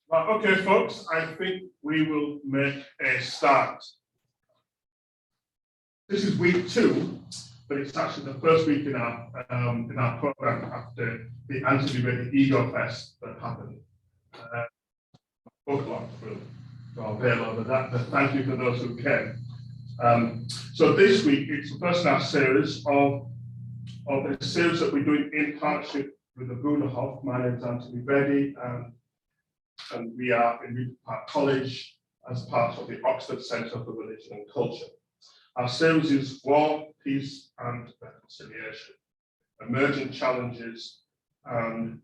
Right, okay, folks, I think we will make a start. This is week 2, but it's actually the first week in our program after the anti-Ready Ego Fest that happened. Spoke a lot for our veil over that, but thank you for those who came. So this week it's the first in our series of a series that we're doing in partnership with the Bruderhof. My name is Anthony Reddy, and we are in Regent Park College as part of the Oxford Centre for Religion and Culture. Our series is War, Peace and Reconciliation, Emergent Challenges and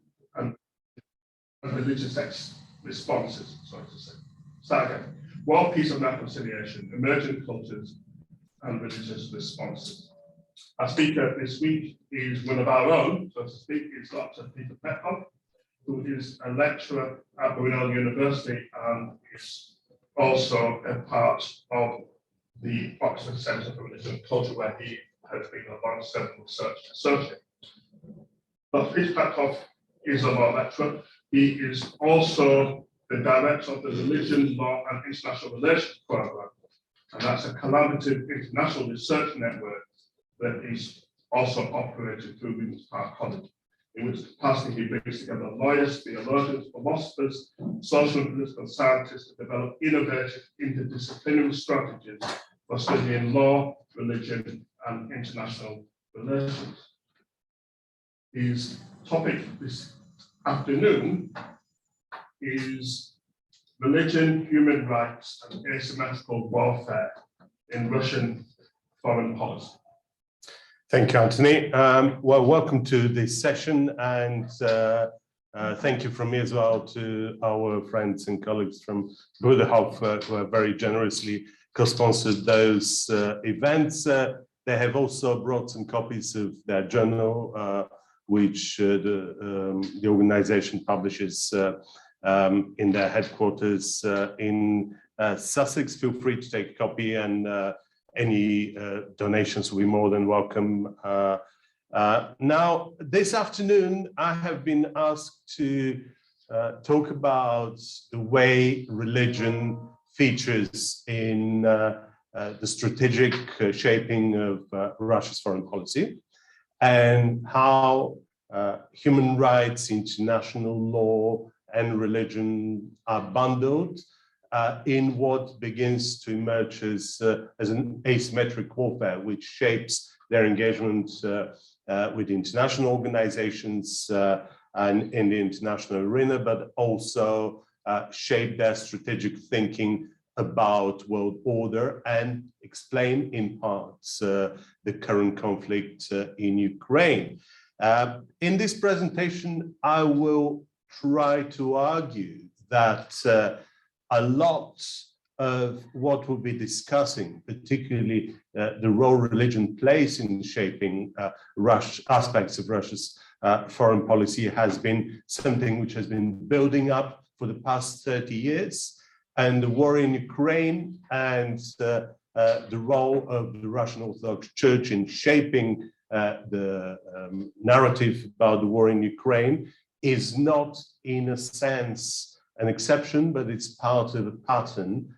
Religious Responses. Sorry to say. Start again. War, Peace and Reconciliation, Emergent Cultures and Religious Responses. Our speaker this week is one of our own, so to speak, is Dr. Peter Petkoff, who is a lecturer at Brunel University and is also a part of the Oxford Centre for Religion and Culture, where he has been a long-standing research associate. Dr. Peter Petkoff is a law lecturer. He is also the director of the Religion, Law and International Relations Programme, and that's a collaborative international research network that is also operated through Regent Park College, in which capacity he brings together lawyers, theologians, philosophers, social and political scientists to develop innovative interdisciplinary strategies for studying law, religion, and international relations. His topic this afternoon is religion, human rights, and asymmetrical warfare in Russian foreign policy. Thank you, Anthony. Well, welcome to this session, and thank you from me as well to our friends and colleagues from Bruderhof who have very generously co-sponsored those events. They have also brought some copies of their journal, which the organization publishes in their headquarters in Sussex. Feel free to take a copy, and any donations will be more than welcome. Now, this afternoon, I have been asked to talk about the way religion features in the strategic shaping of Russia's foreign policy, and how human rights, international law, and religion are bundled in what begins to emerge as an asymmetric warfare, which shapes their engagement with international organizations and in the international arena, but also shape their strategic thinking about world order and explain in parts the current conflict in Ukraine. In this presentation, I will try to argue that a lot of what we'll be discussing, particularly the role religion plays in shaping aspects of Russia's foreign policy, has been something which has been building up for the past 30 years. And the war in Ukraine and the role of the Russian Orthodox Church in shaping the narrative about the war in Ukraine is not, in a sense, an exception, but it's part of a pattern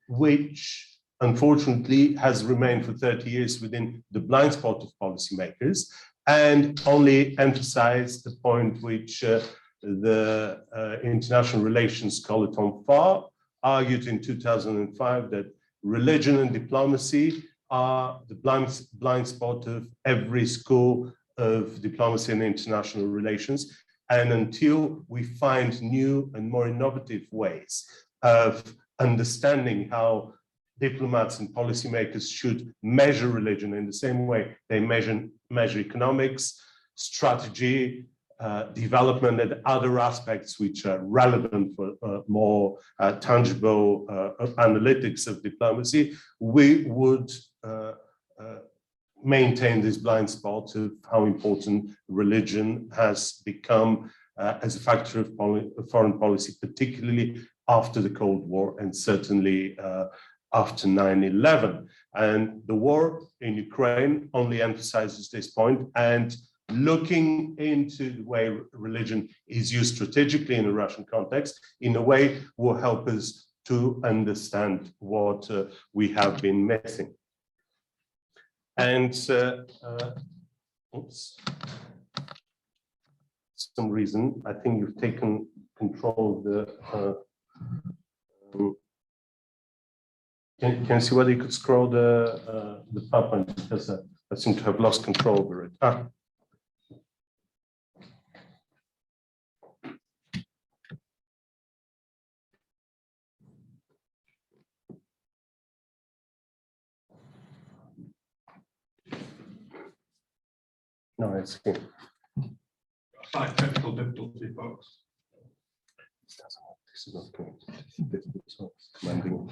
which unfortunately has remained for 30 years within the blind spot of policymakers, and only emphasized the point which the international relations scholar Tom Farr argued in 2005, that religion and diplomacy are the blind spot of every school of diplomacy and international relations. And until we find new and more innovative ways of understanding how diplomats and policymakers should measure religion in the same way they measure economics, strategy, development, and other aspects which are relevant for more tangible analytics of diplomacy, we would maintain this blind spot of how important religion has become as a factor of foreign policy, particularly after the Cold War and certainly after 9/11. And the war in Ukraine only emphasizes this point, and looking into the way religion is used strategically in a Russian context in a way will help us to understand what we have been missing. And oops, some reason I think you've taken control of the. Can you see whether you could scroll the PowerPoint, because I seem to have lost control over it. No, it's here. Slight technical difficulty, folks. This is not good. So it's commanding.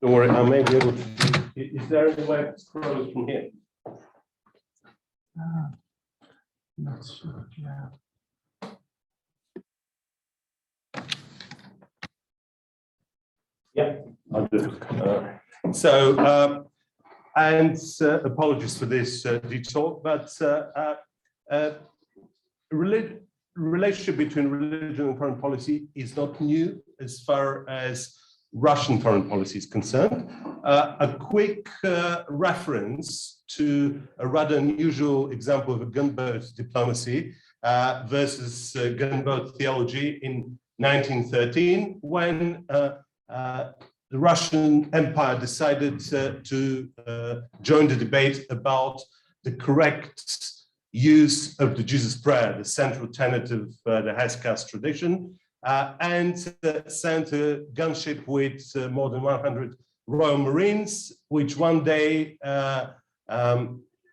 Don't worry, I may be able to. Is there any way to scroll it from here? Not sure, yeah. Yeah, I'll do it. And apologies for this detour, but relationship between religion and foreign policy is not new as far as Russian foreign policy is concerned. A quick reference to a rather unusual example of a gunboat diplomacy versus gunboat theology in 1913, when the Russian Empire decided to join the debate about the correct use of the Jesus Prayer, the central tenet of the Heskast tradition, and sent a gunship with more than 100 Royal Marines, which one day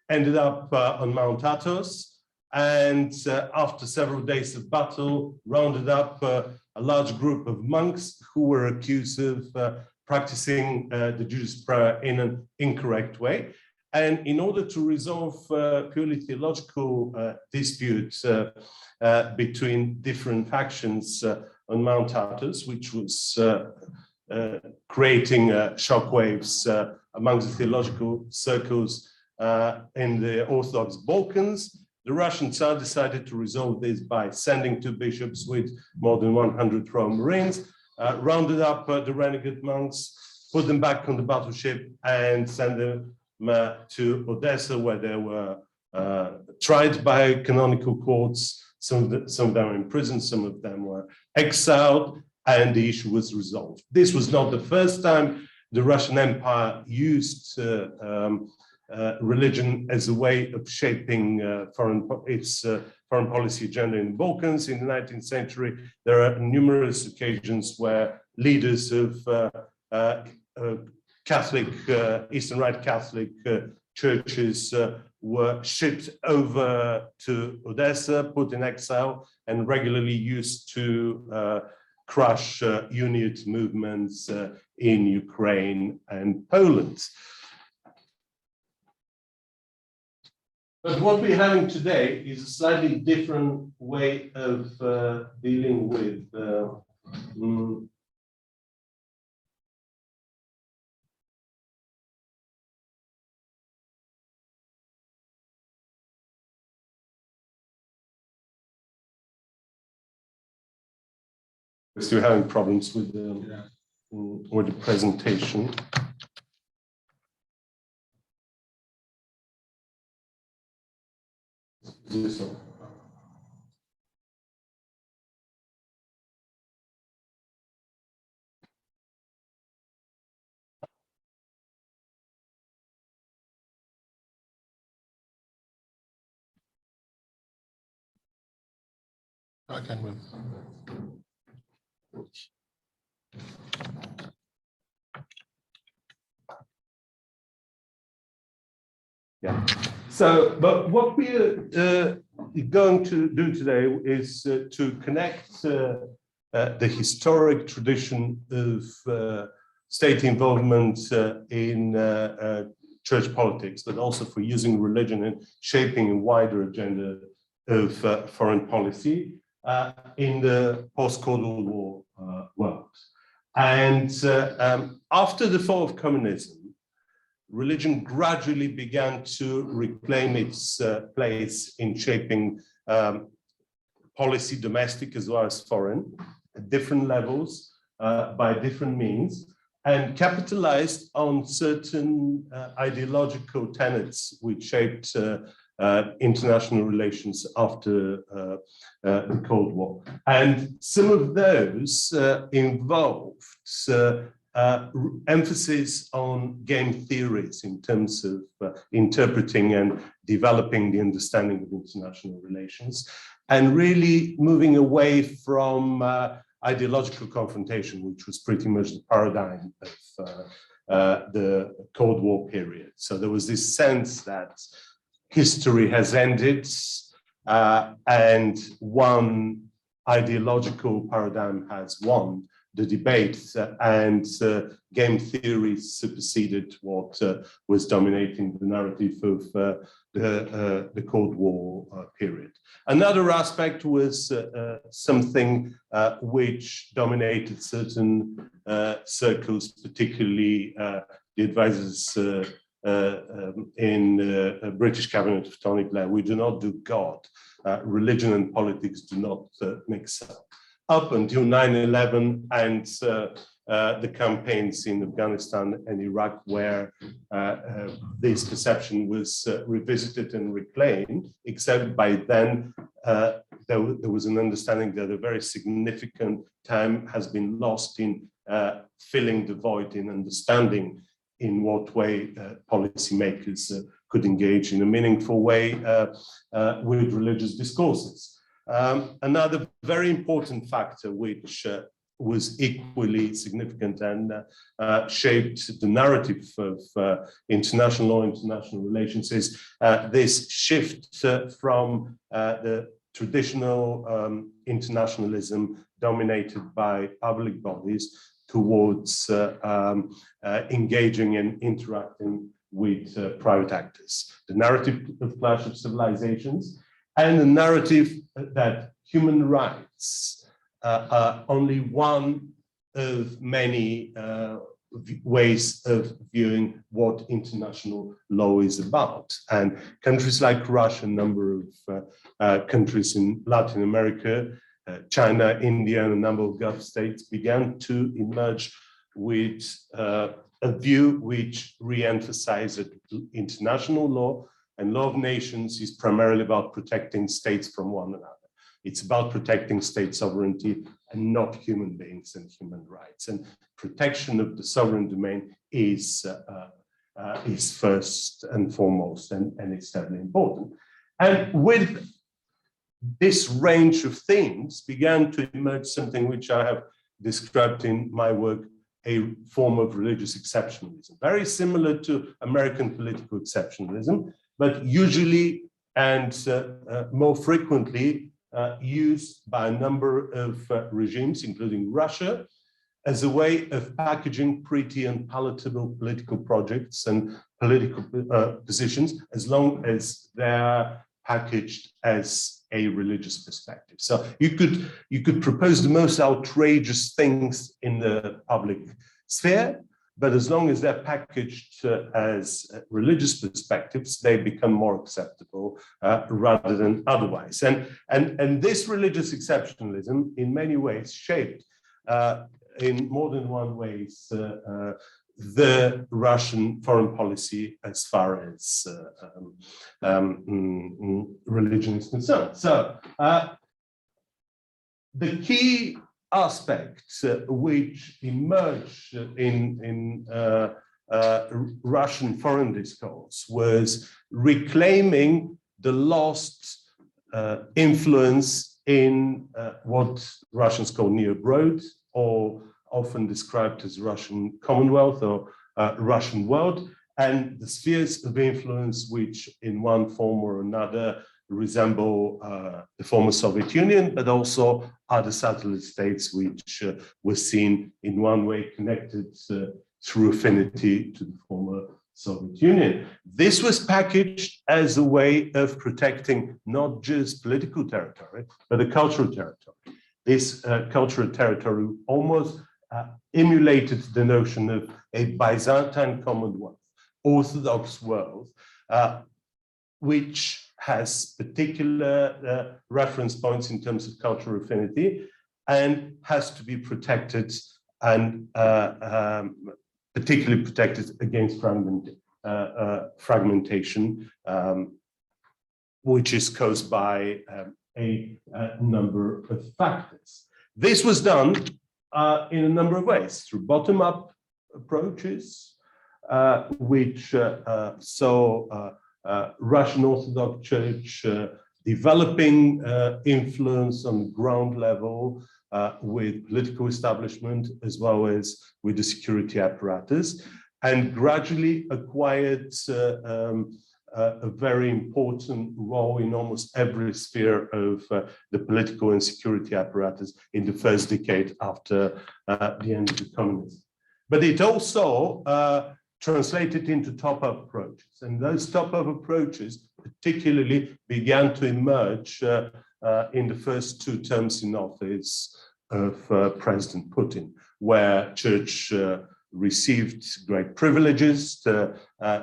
ended up on Mount Athos, and after several days of battle, rounded up a large group of monks who were accused of practicing the Jesus Prayer in an incorrect way. And in order to resolve purely theological disputes between different factions on Mount Athos, which was creating shockwaves amongst the theological circles in the Orthodox Balkans, the Russian Tsar decided to resolve this by sending two bishops with more than 100 Royal Marines, rounded up the renegade monks, put them back on the battleship, and sent them to Odessa, where they were tried by canonical courts. Some of them were imprisoned, some of them were exiled, and the issue was resolved. This was not the first time the Russian Empire used religion as a way of shaping its foreign policy agenda in the Balkans. In the 19th century, there are numerous occasions where leaders of Catholic, Eastern Rite Catholic churches were shipped over to Odessa, put in exile, and regularly used to crush unit movements in Ukraine and Poland. But what we're having today is a slightly different way of dealing with we're still having problems with the presentation. This one. I can move. Yeah. So, but what we're going to do today is to connect the historic tradition of state involvement in church politics, but also for using religion and shaping a wider agenda of foreign policy in the post-Cold War world. And after the fall of communism, religion gradually began to reclaim its place in shaping policy, domestic as well as foreign, at different levels, by different means, and capitalized on certain ideological tenets which shaped international relations after the Cold War. And some of those involved emphasis on game theories in terms of interpreting and developing the understanding of international relations, and really moving away from ideological confrontation, which was pretty much the paradigm of the Cold War period. So there was this sense that history has ended and one ideological paradigm has won the debate, and game theory superseded what was dominating the narrative of the Cold War period. Another aspect was something which dominated certain circles, particularly the advisors in the British cabinet of Tony Blair. We do not do God. Religion and politics do not mix up. Up until 9/11 and the campaigns in Afghanistan and Iraq, where this perception was revisited and reclaimed, except by then there was an understanding that a very significant time has been lost in filling the void in understanding in what way policymakers could engage in a meaningful way with religious discourses. Another very important factor which was equally significant and shaped the narrative of international law, international relations is this shift from the traditional internationalism dominated by public bodies towards engaging and interacting with private actors. The narrative of clash of civilizations and the narrative that human rights are only one of many ways of viewing what international law is about. And countries like Russia, a number of countries in Latin America, China, India, and a number of Gulf states began to emerge with a view which re-emphasized that international law and law of nations is primarily about protecting states from one another. It's about protecting state sovereignty and not human beings and human rights. And protection of the sovereign domain is first and foremost, and it's terribly important. And with this range of themes began to emerge something which I have described in my work, a form of religious exceptionalism, very similar to American political exceptionalism, but usually and more frequently used by a number of regimes, including Russia, as a way of packaging pretty unpalatable political projects and political positions, as long as they're packaged as a religious perspective. So you could propose the most outrageous things in the public sphere, but as long as they're packaged as religious perspectives, they become more acceptable rather than otherwise. And this religious exceptionalism, in many ways, shaped in more than one ways the Russian foreign policy as far as religion is concerned. So the key aspects which emerged in Russian foreign discourse was reclaiming the lost influence in what Russians call New Abroad, or often described as Russian Commonwealth or Russian world, and the spheres of influence which in one form or another resemble the former Soviet Union, but also other satellite states which were seen in one way connected through affinity to the former Soviet Union. This was packaged as a way of protecting not just political territory, but a cultural territory. This cultural territory almost emulated the notion of a Byzantine Commonwealth, Orthodox world, which has particular reference points in terms of cultural affinity and has to be protected and particularly protected against fragmentation, which is caused by a number of factors. This was done in a number of ways, through bottom-up approaches, which saw Russian Orthodox Church developing influence on the ground level with political establishment as well as with the security apparatus, and gradually acquired a very important role in almost every sphere of the political and security apparatus in the first decade after the end of the communism. But it also translated into top-up approaches, and those top-up approaches particularly began to emerge in the first 2 terms in office of President Putin, where church received great privileges,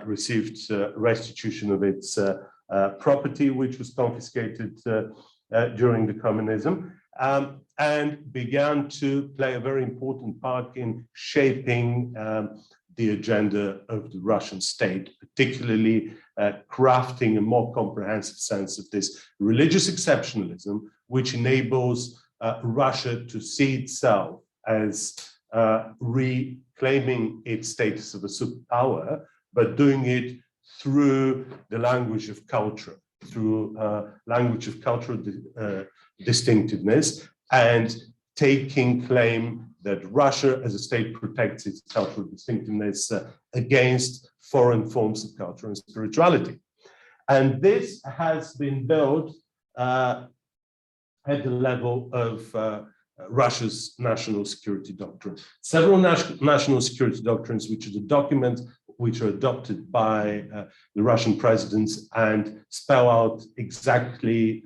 received restitution of its property, which was confiscated during the communism, and began to play a very important part in shaping the agenda of the Russian state, particularly crafting a more comprehensive sense of this religious exceptionalism, which enables Russia to see itself as reclaiming its status of a superpower, but doing it through the language of culture, through language of cultural distinctiveness, and taking claim that Russia as a state protects its cultural distinctiveness against foreign forms of culture and spirituality. And this has been built at the level of Russia's national security doctrine. Several national security doctrines, which are the documents which are adopted by the Russian presidents and spell out exactly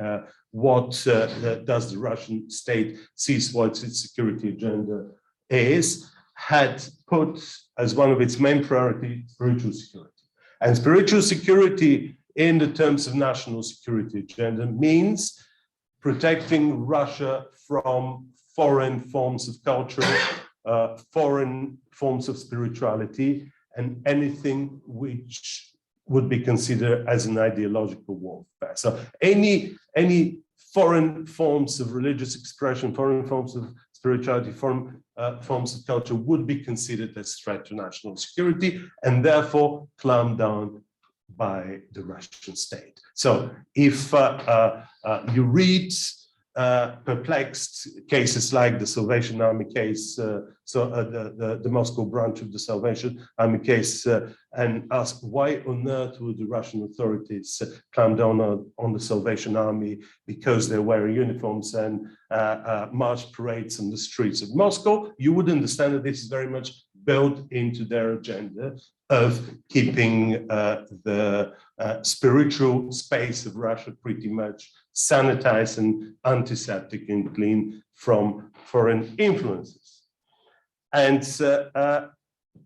what does the Russian state sees what its security agenda is, had put as one of its main priorities spiritual security. And spiritual security in the terms of national security agenda means protecting Russia from foreign forms of culture, foreign forms of spirituality, and anything which would be considered as an ideological warfare. So any foreign forms of religious expression, foreign forms of spirituality, foreign forms of culture would be considered as a threat to national security and therefore clamped down by the Russian state. So if you read perplexed cases like the Salvation Army case, the Moscow branch of the Salvation Army case, and ask why on earth would the Russian authorities clamp down on the Salvation Army because they're wearing uniforms and march parades on the streets of Moscow, you would understand that this is very much built into their agenda of keeping the spiritual space of Russia pretty much sanitized and antiseptic and clean from foreign influences. And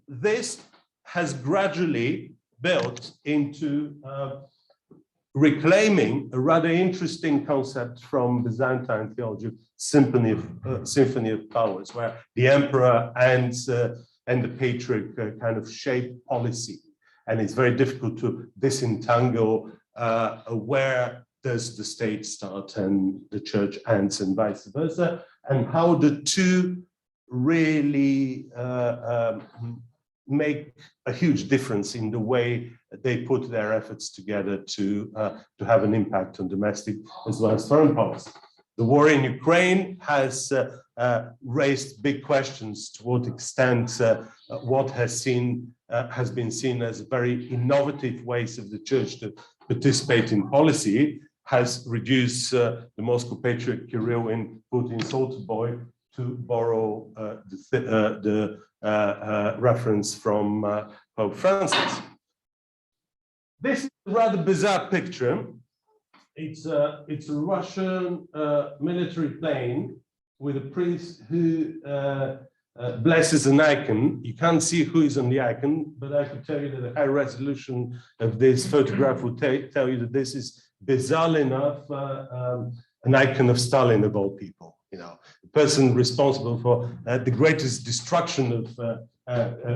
this has gradually built into reclaiming a rather interesting concept from Byzantine theology, symphony of powers, where the emperor and the patriarch kind of shape policy. And it's very difficult to disentangle where does the state start and the church ends and vice versa, and how the two really make a huge difference in the way they put their efforts together to have an impact on domestic as well as foreign policy. The war in Ukraine has raised big questions to what extent what has been seen as very innovative ways of the church to participate in policy has reduced the Moscow Patriarch Kirill in Putin's altar boy, to borrow the reference from Pope Francis. This is a rather bizarre picture. It's a Russian military plane with a priest who blesses an icon. You can't see who is on the icon, but I could tell you that the high resolution of this photograph will tell you that this is bizarrely enough an icon of Stalin of all people. You know, the person responsible for the greatest destruction of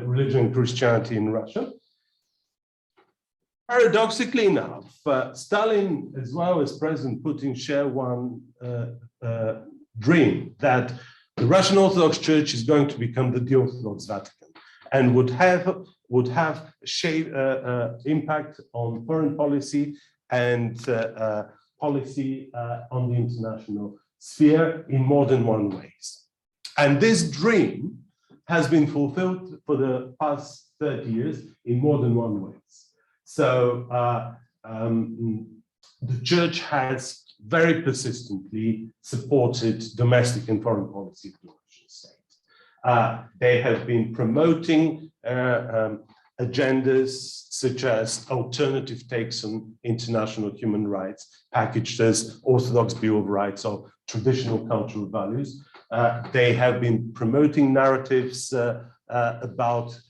religion and Christianity in Russia. Paradoxically enough, Stalin, as well as President Putin, share one dream that the Russian Orthodox Church is going to become the Orthodox Vatican and would have impact on foreign policy and policy on the international sphere in more than one ways. And this dream has been fulfilled for the past 30 years in more than one ways. So the church has very persistently supported domestic and foreign policy of the Russian state. They have been promoting agendas such as alternative takes on international human rights, packaged as Orthodox Bill of Rights or traditional cultural values. They have been promoting narratives about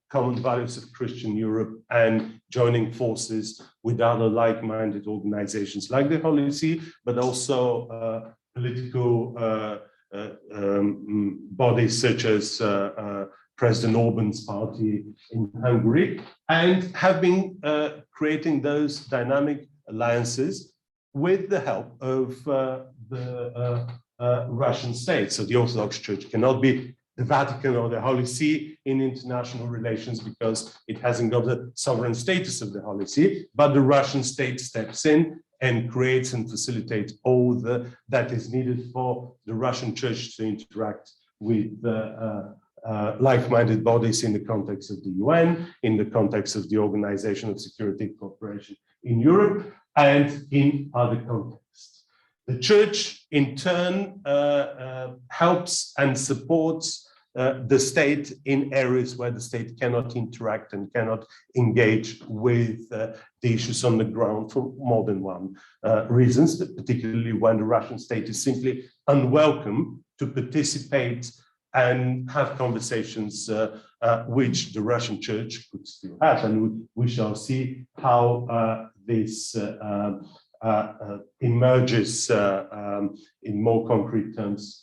common values of Christian Europe and joining forces with other like-minded organizations like the Holy See, but also political bodies such as President Orban's party in Hungary, and have been creating those dynamic alliances with the help of the Russian state. So the Orthodox Church cannot be the Vatican or the Holy See in international relations because it hasn't got the sovereign status of the Holy See, but the Russian state steps in and creates and facilitates all that is needed for the Russian church to interact with like-minded bodies in the context of the UN, in the context of the Organization of Security and Cooperation in Europe, and in other contexts. The church, in turn, helps and supports the state in areas where the state cannot interact and cannot engage with the issues on the ground for more than one reasons, particularly when the Russian state is simply unwelcome to participate and have conversations which the Russian church could still have. And we shall see how this emerges in more concrete terms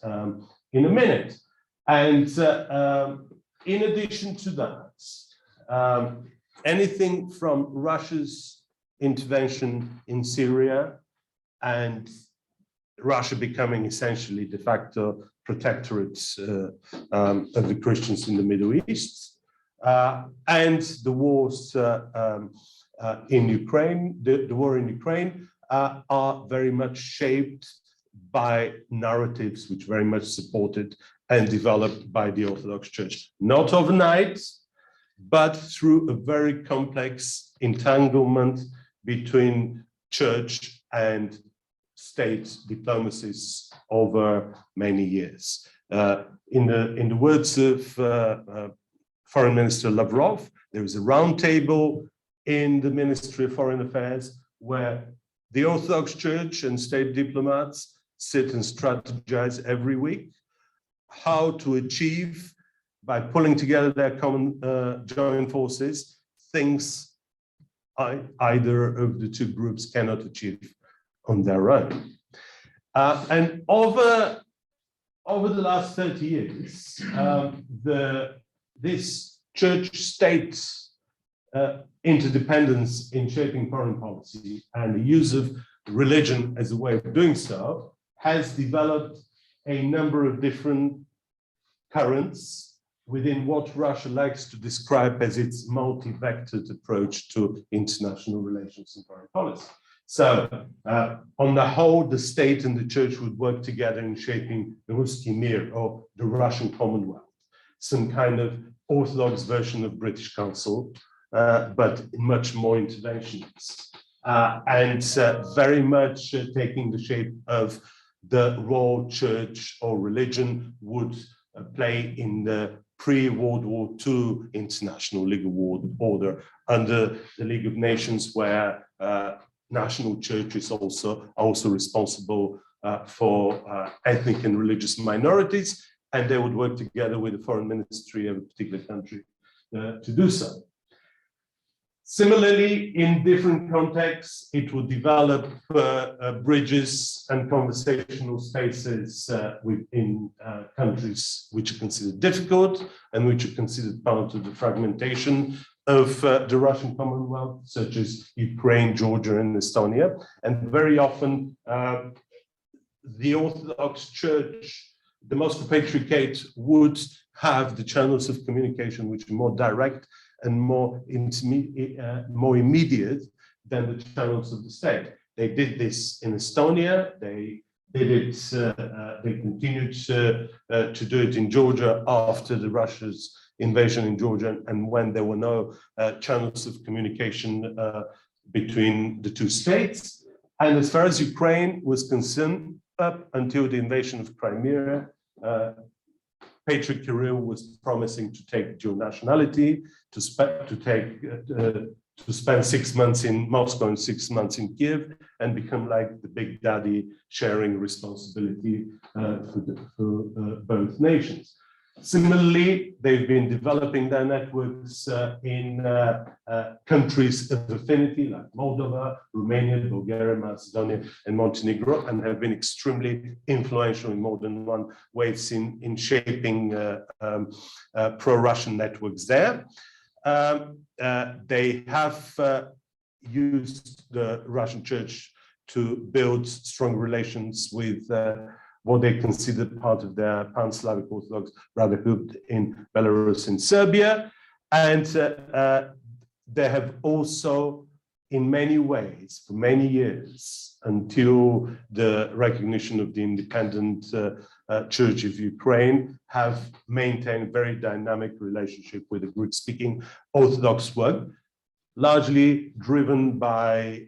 in a minute. And in addition to that, anything from Russia's intervention in Syria and Russia becoming essentially de facto protectorate of the Christians in the Middle East, and the wars in Ukraine, the war in Ukraine, are very much shaped by narratives which very much supported and developed by the Orthodox Church. Not overnight, but through a very complex entanglement between church and state diplomacies over many years. In the words of Foreign Minister Lavrov, there is a roundtable in the Ministry of Foreign Affairs where the Orthodox Church and state diplomats sit and strategize every week how to achieve, by pulling together their common joint forces, things either of the two groups cannot achieve on their own. And over the last 30 years, this church-state interdependence in shaping foreign policy and the use of religion as a way of doing so has developed a number of different currents within what Russia likes to describe as its multi-vectored approach to international relations and foreign policy. So, on the whole, the state and the church would work together in shaping the Ruski Mir, or the Russian Commonwealth, some kind of Orthodox version of British Council, but much more interventionist, and very much taking the shape of the role church or religion would play in the pre-World War II international legal order under the League of Nations, where national churches also responsible for ethnic and religious minorities, and they would work together with the foreign ministry of a particular country to do so. Similarly, in different contexts, it would develop bridges and conversational spaces within countries which are considered difficult and which are considered part of the fragmentation of the Russian Commonwealth, such as Ukraine, Georgia, and Estonia. And very often, the Orthodox Church, the Moscow Patriarchate, would have the channels of communication which are more direct and more immediate than the channels of the state. They did this in Estonia. They did it. They continued to do it in Georgia after the Russia's invasion in Georgia, and when there were no channels of communication between the two states. And as far as Ukraine was concerned, up until the invasion of Crimea, Patriarch Kirill was promising to take dual nationality, to spend 6 months in Moscow and 6 months in Kiev, and become like the big daddy, sharing responsibility for both nations. Similarly, they've been developing their networks in countries of affinity like Moldova, Romania, Bulgaria, Macedonia, and Montenegro, and have been extremely influential in more than one ways in shaping pro-Russian networks there. They have used the Russian Church to build strong relations with what they considered part of their pan-Slavic Orthodox Brotherhood in Belarus and Serbia. And they have also, in many ways, for many years, until the recognition of the independent Church of Ukraine, have maintained a very dynamic relationship with the Greek-speaking Orthodox world, largely driven by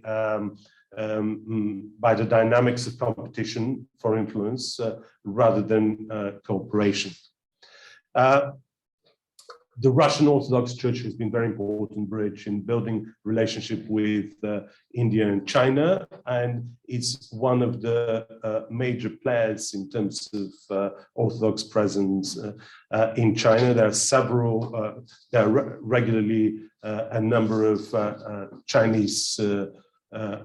the dynamics of competition for influence rather than cooperation. The Russian Orthodox Church has been very important bridge in building relationship with India and China, and it's one of the major players in terms of Orthodox presence in China. There are several, there are regularly a number of Chinese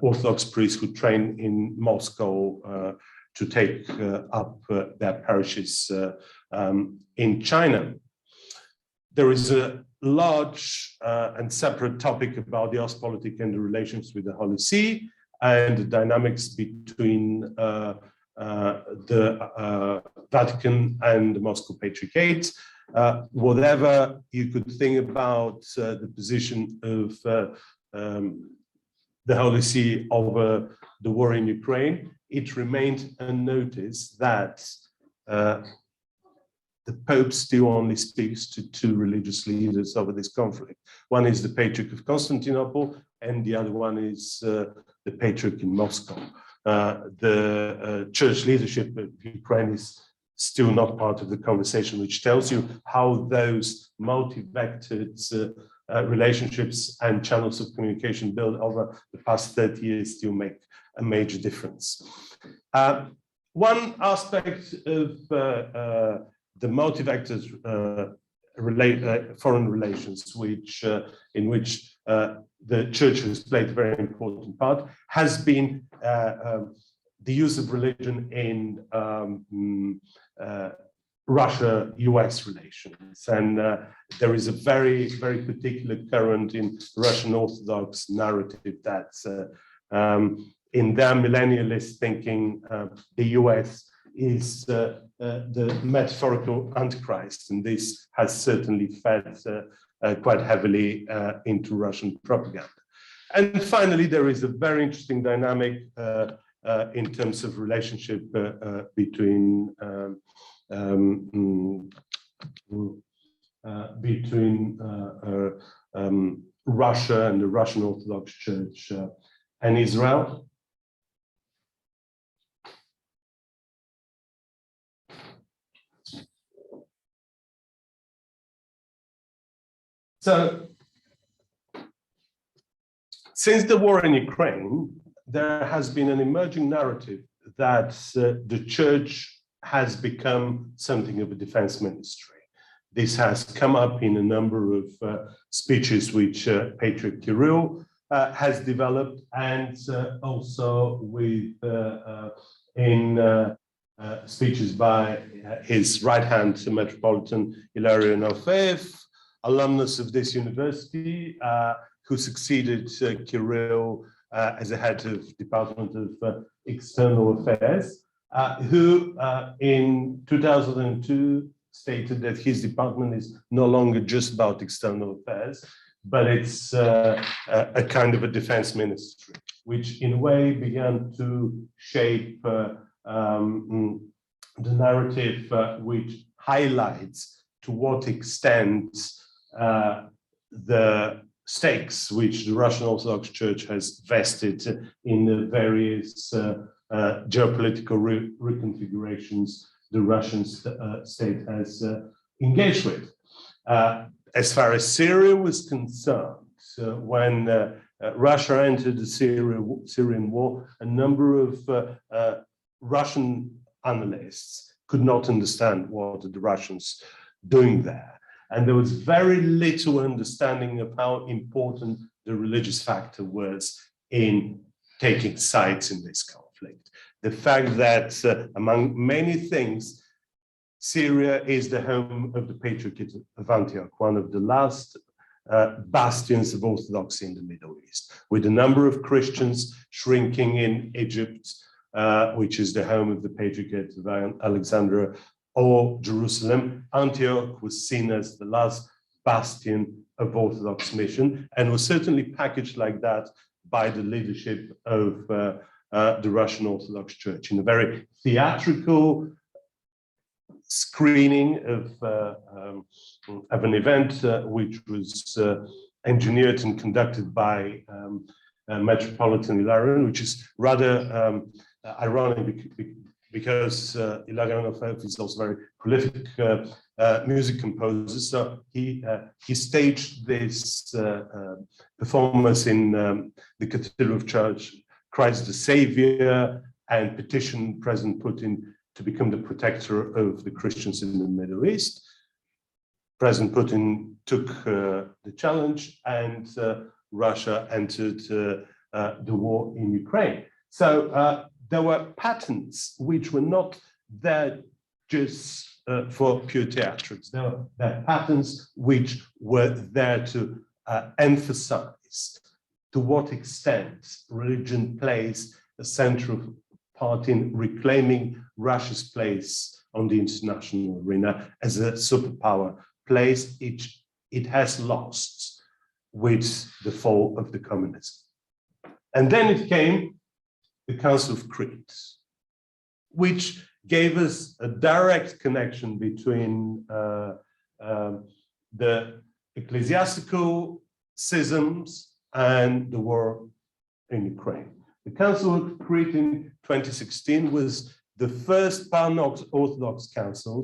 Orthodox priests who train in Moscow to take up their parishes in China. There is a large and separate topic about the Ostpolitik and the relations with the Holy See and the dynamics between the Vatican and the Moscow Patriarchate. Whatever you could think about the position of the Holy See over the war in Ukraine, it remained unnoticed that the Pope still only speaks to two religious leaders over this conflict. One is the Patriarch of Constantinople, and the other one is the Patriarch in Moscow. The church leadership of Ukraine is still not part of the conversation, which tells you how those multi-vectored relationships and channels of communication built over the past 30 years still make a major difference. One aspect of the multi-vectors foreign relations, in which the church has played a very important part, has been the use of religion in Russia-US relations. And there is a very, very particular current in Russian Orthodox narrative that in their millennialist thinking, the US is the metaphorical Antichrist, and this has certainly fed quite heavily into Russian propaganda. And finally, there is a very interesting dynamic in terms of relationship between Russia and the Russian Orthodox Church and Israel. So, since the war in Ukraine, there has been an emerging narrative that the church has become something of a defense ministry. This has come up in a number of speeches which Patriarch Kirill has developed, and also with in speeches by his right-hand Metropolitan Hilarion Orfeev, alumnus of this university, who succeeded Kirill as a head of Department of External Affairs, who in 2002 stated that his department is no longer just about external affairs, but it's a kind of a defense ministry, which in a way began to shape the narrative which highlights to what extent the stakes which the Russian Orthodox Church has vested in the various geopolitical reconfigurations the Russian state has engaged with. As far as Syria was concerned, when Russia entered the Syrian war, a number of Russian analysts could not understand what the Russians doing there. And there was very little understanding of how important the religious factor was in taking sides in this conflict. The fact that, among many things, Syria is the home of the Patriarchate of Antioch, one of the last bastions of Orthodoxy in the Middle East, with a number of Christians shrinking in Egypt, which is the home of the Patriarchate of Alexandria, or Jerusalem. Antioch was seen as the last bastion of Orthodox mission, and was certainly packaged like that by the leadership of the Russian Orthodox Church in a very theatrical screening of an event which was engineered and conducted by Metropolitan Hilarion, which is rather ironic because Hilarion Orfeev is also very prolific music composer. So he staged this performance in the Cathedral of Church Christ the Savior, and petitioned President Putin to become the protector of the Christians in the Middle East. President Putin took the challenge, and Russia entered the war in Ukraine. So there were patterns which were not there just for pure theatrics. There were patterns which were there to emphasize to what extent religion plays a central part in reclaiming Russia's place on the international arena as a superpower, place it has lost with the fall of the communism. And then it came the Council of Crete, which gave us a direct connection between the ecclesiastical schisms and the war in Ukraine. The Council of Crete in 2016 was the first pan-Orthodox council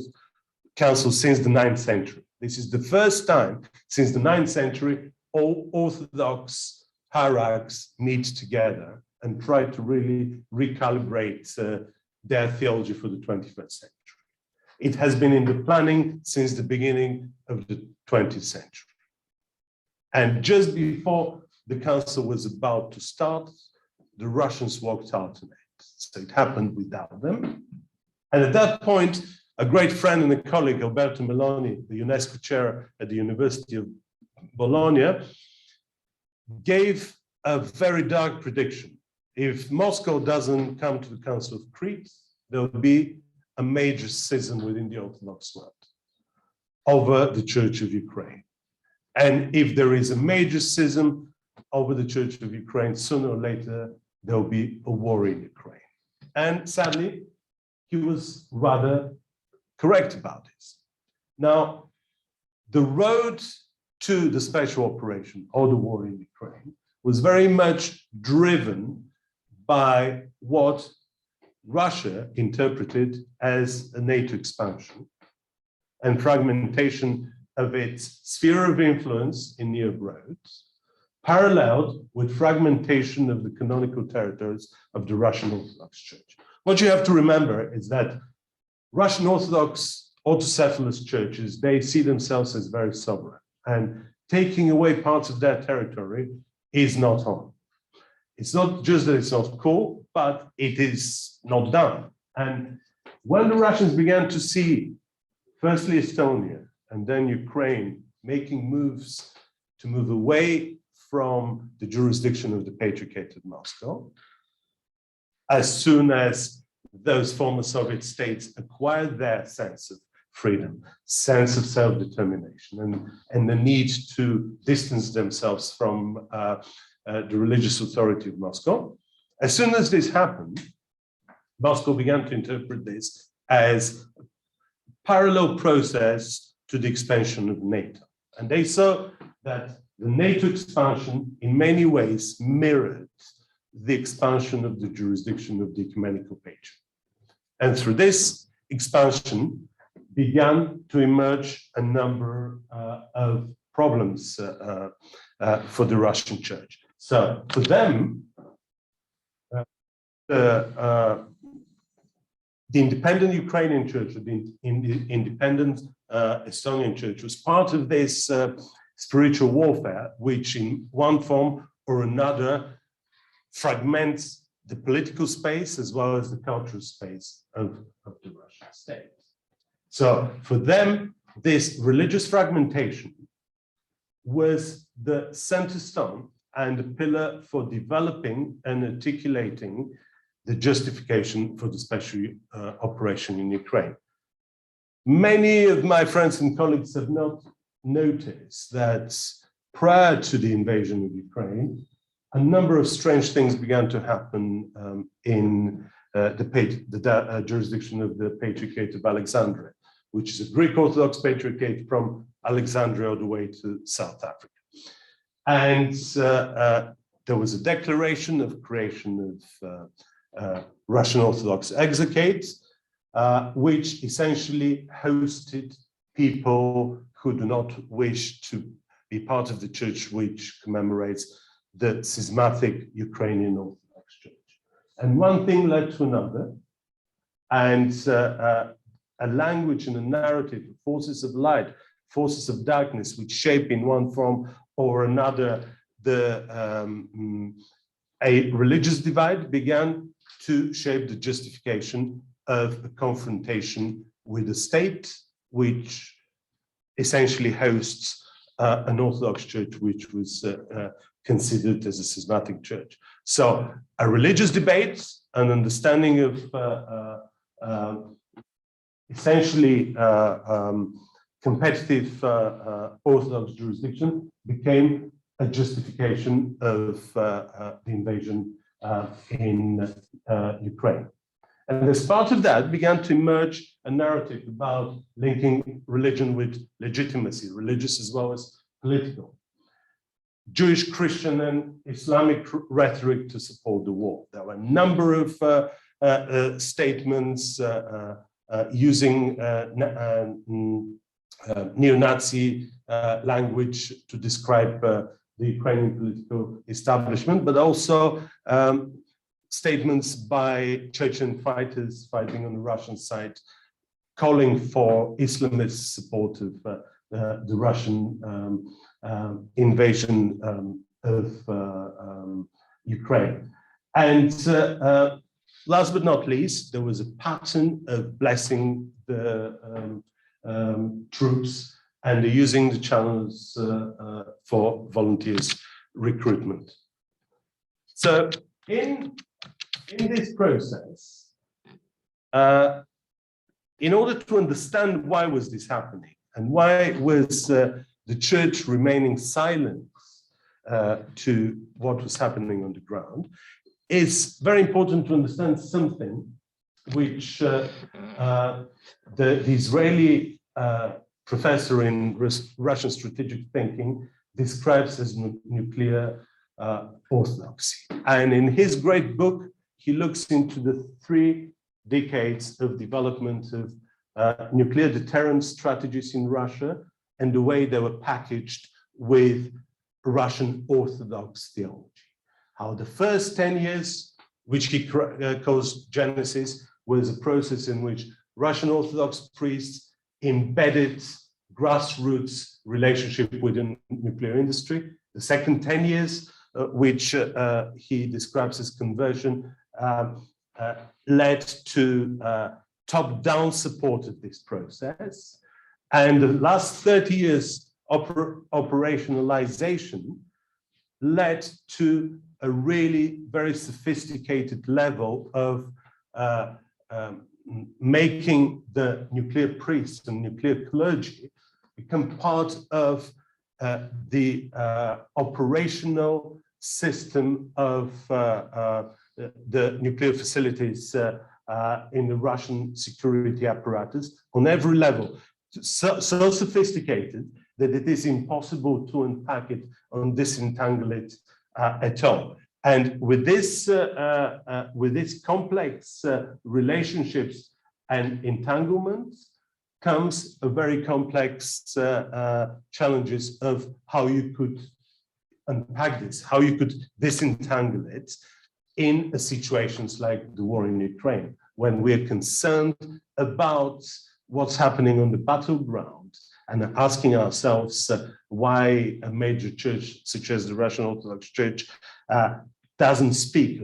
since the 9th century. This is the first time since the 9th century all Orthodox hierarchs meet together and try to really recalibrate their theology for the 21st century. It has been in the planning since the beginning of the 20th century. And just before the council was about to start, the Russians walked out on it. So it happened without them. And at that point, a great friend and a colleague, Alberto Meloni, the UNESCO chair at the University of Bologna, gave a very dark prediction. If Moscow doesn't come to the Council of Crete, there will be a major schism within the Orthodox world over the Church of Ukraine. And if there is a major schism over the Church of Ukraine, sooner or later, there will be a war in Ukraine. And sadly, he was rather correct about this. Now, the road to the special operation or the war in Ukraine was very much driven by what Russia interpreted as a NATO expansion and fragmentation of its sphere of influence in Near Roads, paralleled with fragmentation of the canonical territories of the Russian Orthodox Church. What you have to remember is that Russian Orthodox autocephalous churches, they see themselves as very sovereign, and taking away parts of their territory is not on. It's not just that it's not cool, but it is not done. And when the Russians began to see, firstly Estonia and then Ukraine, making moves to move away from the jurisdiction of the Patriarchate of Moscow, as soon as those former Soviet states acquired their sense of freedom, sense of self-determination, and the need to distance themselves from the religious authority of Moscow. As soon as this happened, Moscow began to interpret this as a parallel process to the expansion of NATO. And they saw that the NATO expansion in many ways mirrored the expansion of the jurisdiction of the ecumenical patriarch. And through this expansion began to emerge a number of problems for the Russian Church. So for them, the independent Ukrainian church, or the independent Estonian church, was part of this spiritual warfare, which in one form or another fragments the political space as well as the cultural space of the Russian state. So for them, this religious fragmentation was the center stone and a pillar for developing and articulating the justification for the special operation in Ukraine. Many of my friends and colleagues have not noticed that prior to the invasion of Ukraine, a number of strange things began to happen in the jurisdiction of the Patriarchate of Alexandria, which is a Greek Orthodox Patriarchate from Alexandria all the way to South Africa. And there was a declaration of creation of Russian Orthodox exarchates, which essentially hosted people who do not wish to be part of the church which commemorates the schismatic Ukrainian Orthodox Church. And one thing led to another, and a language and a narrative, forces of light, forces of darkness, which shape in one form or another a religious divide, began to shape the justification of a confrontation with the state, which essentially hosts an Orthodox church which was considered as a schismatic church. So a religious debate, an understanding of essentially competitive Orthodox jurisdiction became a justification of the invasion in Ukraine. And as part of that began to emerge a narrative about linking religion with legitimacy, religious as well as political. Jewish, Christian, and Islamic rhetoric to support the war. There were a number of statements using neo-Nazi language to describe the Ukrainian political establishment, but also statements by Chechen fighters fighting on the Russian side, calling for Islamist support of the Russian invasion of Ukraine. And last but not least, there was a pattern of blessing the troops and using the channels for volunteers recruitment. So in this process, in order to understand why was this happening and why was the church remaining silent to what was happening on the ground, it's very important to understand something which the Israeli professor in Russian strategic thinking describes as nuclear orthodoxy. And in his great book, he looks into the 3 decades of development of nuclear deterrence strategies in Russia and the way they were packaged with Russian Orthodox theology. How the first 10 years, which he calls Genesis, was a process in which Russian Orthodox priests embedded grassroots relationship with the nuclear industry. The second 10 years, which he describes as conversion, led to top-down support of this process. And the last 30 years operationalization led to a really very sophisticated level of making the nuclear priests and nuclear clergy become part of the operational system of the nuclear facilities in the Russian security apparatus on every level. So sophisticated that it is impossible to unpack it or disentangle it at all. And with this complex relationships and entanglements comes a very complex challenges of how you could unpack this, how you could disentangle it in situations like the war in Ukraine, when we're concerned about what's happening on the battleground and asking ourselves why a major church such as the Russian Orthodox Church doesn't speak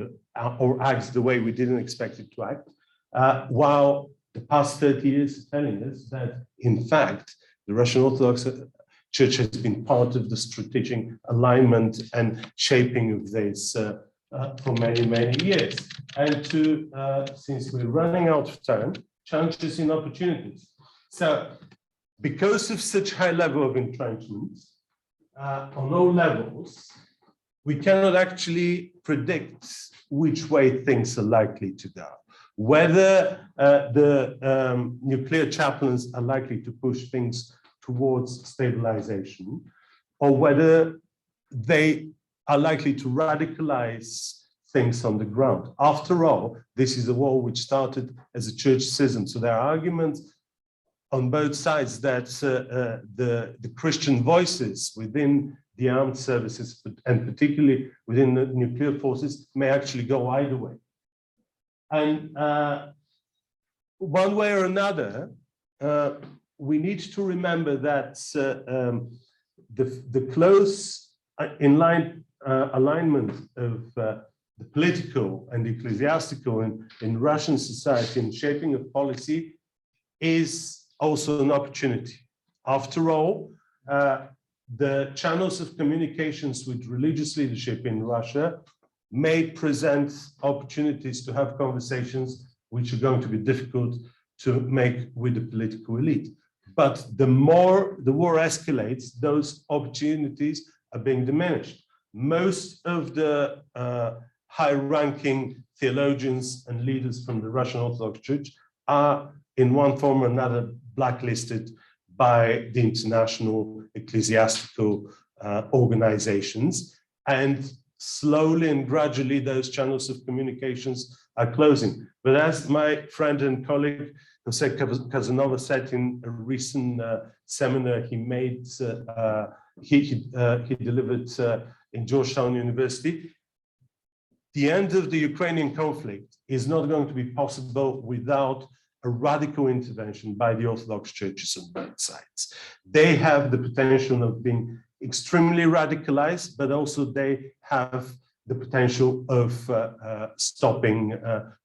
or acts the way we didn't expect it to act, while the past 30 years is telling us that, in fact, the Russian Orthodox Church has been part of the strategic alignment and shaping of this for many, many years. And since we're running out of time, challenges and opportunities. So, because of such high level of entrenchment on all levels, we cannot actually predict which way things are likely to go. Whether the nuclear chaplains are likely to push things towards stabilization, or whether they are likely to radicalize things on the ground. After all, this is a war which started as a church schism. So there are arguments on both sides that the Christian voices within the armed services, and particularly within the nuclear forces, may actually go either way. And one way or another, we need to remember that the close alignment of the political and ecclesiastical in Russian society in shaping of policy is also an opportunity. After all, the channels of communications with religious leadership in Russia may present opportunities to have conversations which are going to be difficult to make with the political elite. But the more the war escalates, those opportunities are being diminished. Most of the high-ranking theologians and leaders from the Russian Orthodox Church are, in one form or another, blacklisted by the international ecclesiastical organizations. And slowly and gradually, those channels of communications are closing. But as my friend and colleague, Jose Casanova, said in a recent seminar he made, he delivered in Georgetown University, the end of the Ukrainian conflict is not going to be possible without a radical intervention by the Orthodox churches on both sides. They have the potential of being extremely radicalized, but also they have the potential of stopping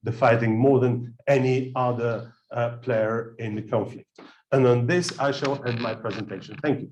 the fighting more than any other player in the conflict. And on this, I shall end my presentation. Thank you.